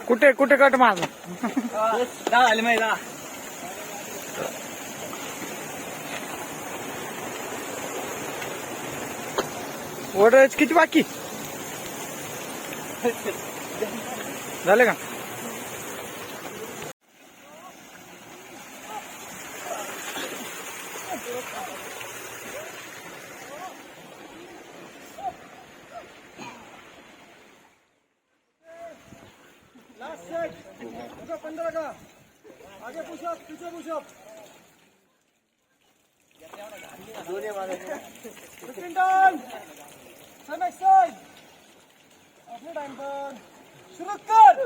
कुठे कुठे कट मारला झाले माहिती ओढायचं किती बाकी झाले का? लास्ट सेट 15 का आगे पुशअप पीछे push up fifteen time same exercise अपने टाइम पर शुरू कर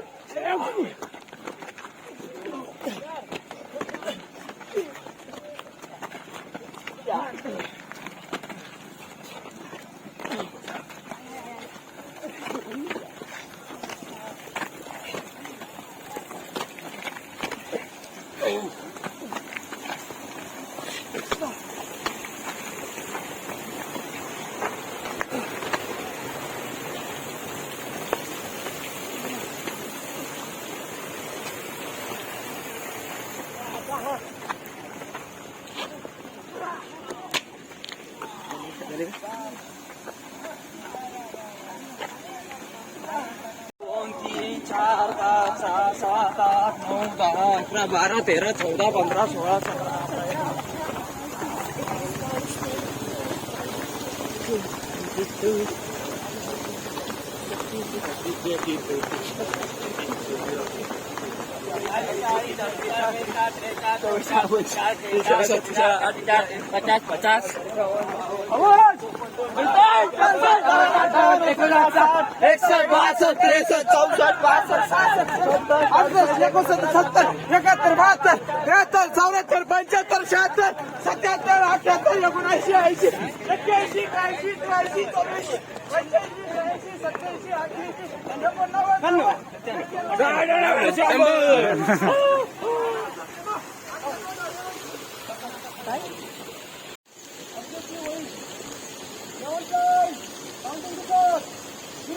तीन चार पाच सहा सात आठ 9 10 11 12 13 14 15 16 17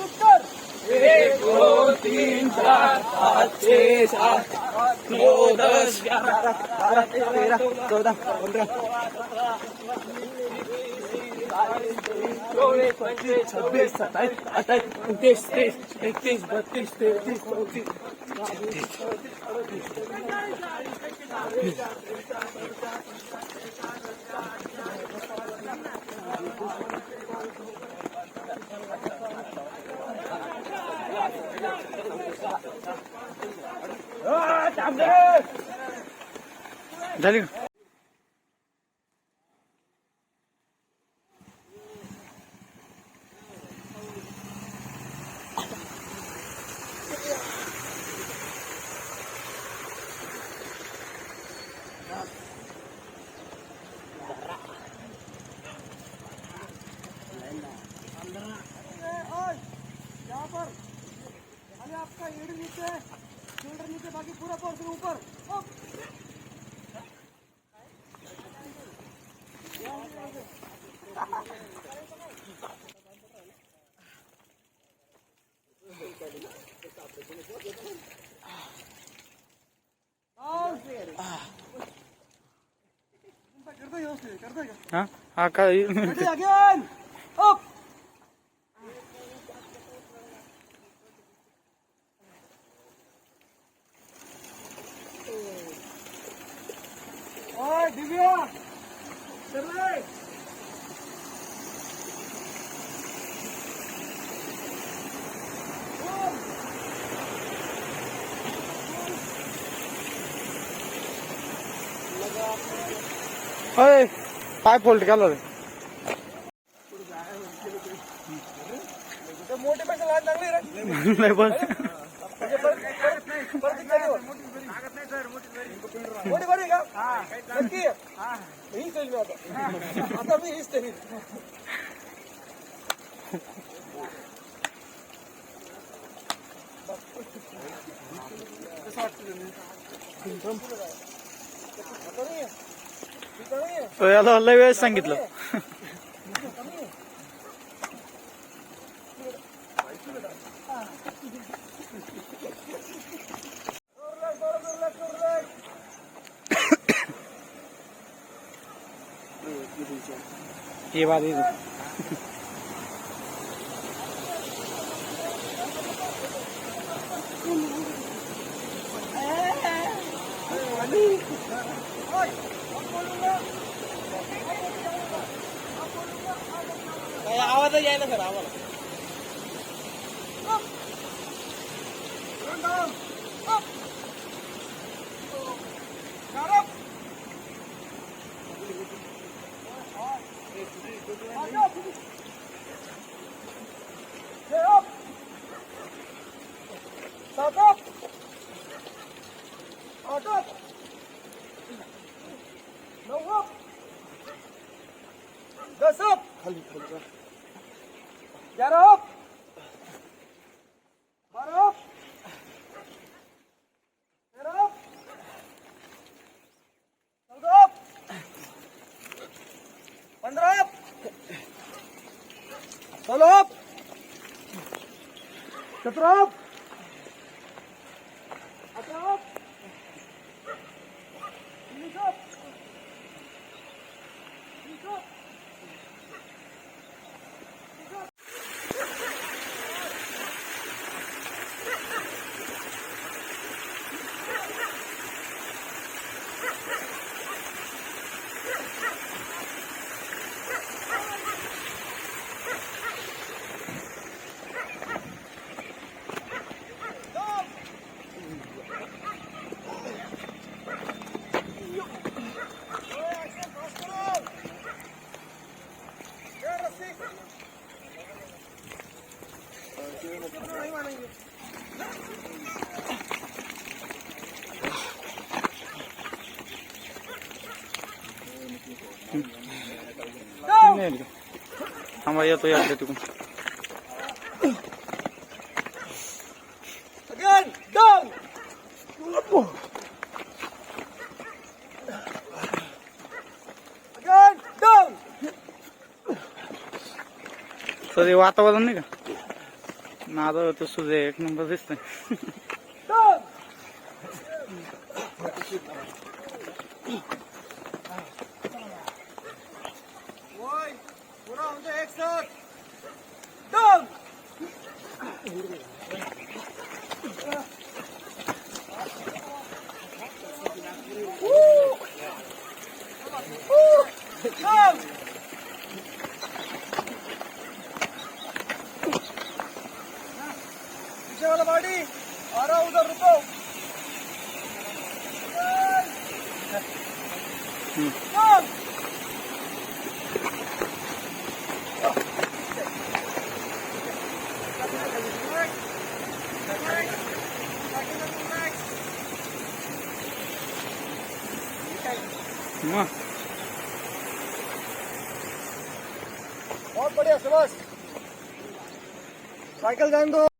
50 एक 2 3 4 5 6 7 9 10 11 12 13 14 15 26 27 28 29 30 31 32 33 34 झाली का? यहाँ पर खाली आपका एड़ी नीचे शोल्डर नीचे बाकी पूरा पोर्शन ऊपर हाँ हाँ का अगेन अप ओए दिव्या चल रे अरे पाय फोल्ड केला रे मोठे पैसे लहान चांगले रे. नाही बस म्हणजे परत किती हो? मोठी बरी का नक्की हीच होईल मी आता मी हीच तरी. याला लय वेळेस सांगितलं. ये बात ही आवाजच यायला सर आम्हाला. खाली खाली 11 up 12 up 13 up 14 up 15 up 16 up 17 up 18 up 19 up 20 up. थांबा येतो याकडे तिकडून. Again, down. Again, down. तर वातावरण नाही का नाद होतं सुद्धा एक नंबर दिसतंय. Down. Boy, पूरा उनसे एक साथ. Down. Down. पीछे वाला बॉडी आ रहा उधर रुको. Down. बहुत बढ़िया सुभाष. साइकिल जान दो.